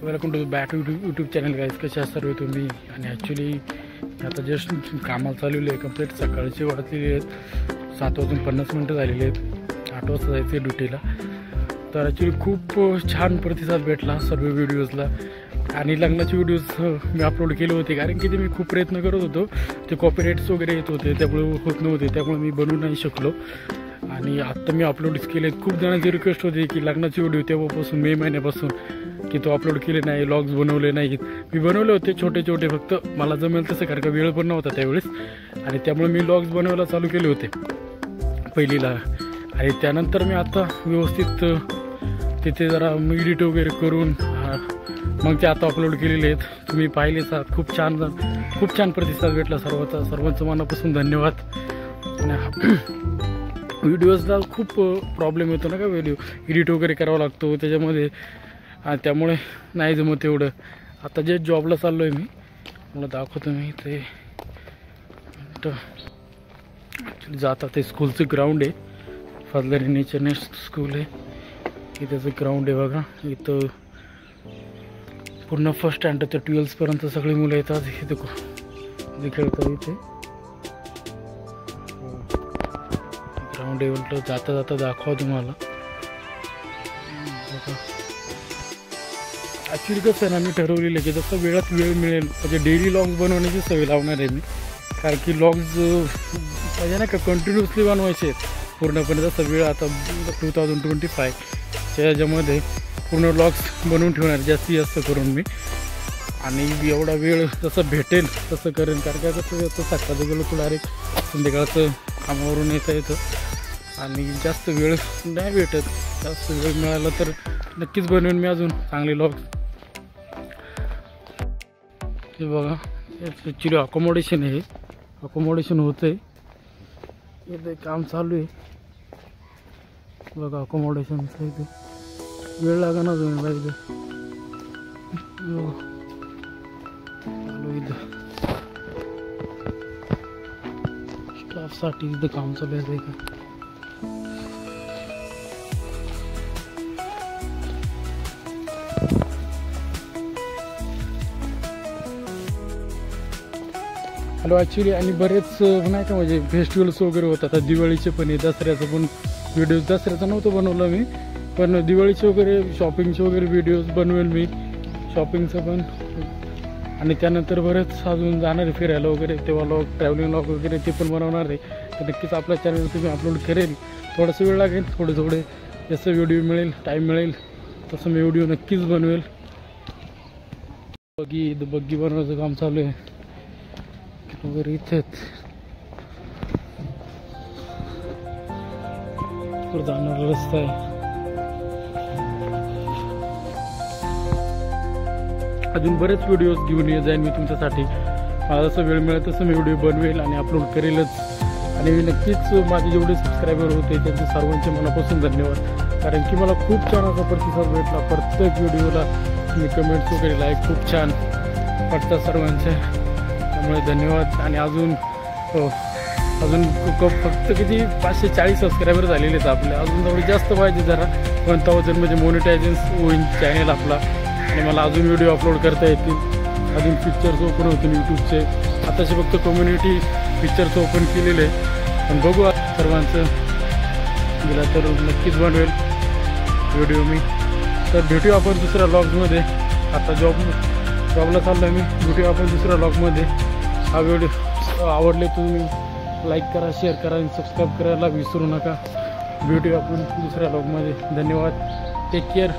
Welcome to back YouTube channel guys. कशा सर्व तुम्ही? आणि ॲक्च्युली आता जस्ट कामाला चालवले आहे. कंप्लीट सकाळची वाजलेली आहेत 7:50 झालेले आहेत. 8 वाजता जायचं आहे ड्युटीला. तर ॲक्च्युली खूप छान प्रतिसाद भेटला सर्व व्हिडिओजला. आणि लग्नाचे व्हिडिओज मी अपलोड केले होते, कारण की ते मी खूप प्रयत्न करत होतो. ते कॉपीराईट्स वगैरे येत होते, त्यामुळे होत नव्हते, त्यामुळे मी बनवू नाही शकलो. आणि आत्ता मी अपलोड केले. खूप जणांची रिक्वेस्ट होती की लग्नाचे व्हिडिओ तेव्हापासून मे महिन्यापासून की तो अपलोड केले नाही, व्लॉग्स बनवले नाहीत. मी बनवले होते छोटे छोटे, फक्त मला जमेल तसं, कारण का वेळ पण नव्हता त्यावेळेस. आणि त्यामुळे मी व्लॉग्स बनवायला चालू केले होते पहिलीला. आणि त्यानंतर मी आता व्यवस्थित तिथे जरा एडिट वगैरे करून मग ते आता अपलोड केलेले आहेत. तुम्ही पाहिलेच आहात. खूप छान प्रतिसाद भेटला सर्वांचं मनापासून धन्यवाद. व्हिडिओजला खूप प्रॉब्लेम येतो ना का, व्हिडिओ एडिट वगैरे करावा लागतो त्याच्यामध्ये, आणि त्यामुळे नाही जमत एवढं. आता जे जॉबला चाललो आहे मी, मला दाखवतो मी ते ॲक्च्युली जाता ते स्कूलचं ग्राउंड आहे. फजलरी नेचर नेस्ट स्कूल आहे, इथंचं ग्राउंड आहे बघा. इथं पूर्ण फर्स्ट स्टँडर्ड ते 12th पर्यंत सगळी मुलं येतात इथे खेळतात. इथे ग्राउंड आहे म्हटलं, जाता जाता दाखवा तुम्हाला. ॲक्च्युली कसं आहे ना, मी ठरवलेलं आहे की जसं वेळात वेळ मिळेल म्हणजे डेली लॉग्स बनवण्याची सवय लावणार आहे मी. कारण की लॉग्स म्हणजे नाही का कंटिन्युअसली बनवायचे पूर्णपणे. जसं वेळ आता 2025च्या याच्यामध्ये पूर्ण लॉग्स बनवून ठेवणार जास्तीत जास्त करून मी. आणि एवढा वेळ जसं भेटेल तसं करेन. कारण काय कसं सकाळचं गेलो थोडं डायरेक्ट संध्याकाळचं कामावरून येतं आणि जास्त वेळ नाही भेटत. जास्त वेळ मिळाला तर नक्कीच बनवेन मी अजून चांगले लॉग्स. हे बघा, ॲक्च्युली अकोमोडेशन आहे, अकोमोडेशन होतं आहे. इथे काम चालू आहे बघा अकोमोडेशनचं. इथे वेळ लागा ना तुम्ही इथं चालू. इथं स्टाफसाठी इथं काम चालू आहे का. हॅलो. ॲक्च्युली आणि बरेच नाही का म्हणजे फेस्टिवल्स वगैरे होतात. आता दिवाळीचे पण आहे, दसऱ्याचं पण व्हिडिओ. दसऱ्याचं नव्हतं बनवलं मी, पण दिवाळीचे वगैरे शॉपिंगचे वगैरे व्हिडिओज बनवेल मी, शॉपिंगचं पण. आणि त्यानंतर बरेच अजून जाणार आहे फिरायला वगैरे, तेव्हा लॉग ट्रॅव्हलिंग लॉग वगैरे ते पण बनवणार आहे. तर नक्कीच आपल्या चॅनलवरती मी अपलोड करेल. थोडासा वेळ लागेल, थोडे जसं व्हिडिओ मिळेल, टाईम मिळेल तसं मी व्हिडिओ नक्कीच बनवेल. बग्गी बनवायचं काम चालू आहे वगैरे. इथेच जाणारा रस्ता आहे. अजून बरेच व्हिडिओज घेऊन येत जाईन मी तुमच्यासाठी. मला जसं वेळ मिळेल तसं मी व्हिडिओ बनवेल आणि अपलोड करेलच. आणि नक्कीच माझे जेवढे सबस्क्रायबर होते त्यांचे सर्वांचे मनापासून धन्यवाद. कारण की मला खूप छान असा प्रतिसाद भेटला. प्रत्येक व्हिडिओला मी कमेंट्स वगैरे लाईक खूप छान वाटतात सर्वांचे, त्यामुळे धन्यवाद. आणि अजून फक्त किती 540 सबस्क्रायबर झालेले आहेत आपले. अजून थोडे जास्त पाहिजे जरा 1000 म्हणजे मोनिटायझेशन होईल चॅनल आपला. आणि मला अजून व्हिडिओ अपलोड करता येतील. अजून पिक्चर्स ओपन होतील यूट्यूबचे. आताचे फक्त कम्युनिटी पिक्चर्स ओपन केलेले, पण बघू सर्वांचं गेला तर नक्कीच बनवेल व्हिडिओ मी. तर भेटूया आपण दुसऱ्या व्लॉग्समध्ये. आता जॉबला चाललो मी. भेटूया आपण दुसऱ्या व्लॉगमध्ये. हा व्हिडिओ आवडले तुम्ही लाईक करा, शेअर करा आणि सबस्क्राईब करायला विसरू नका. भेटूया आपण दुसऱ्या व्लॉगमध्ये. धन्यवाद. Take care.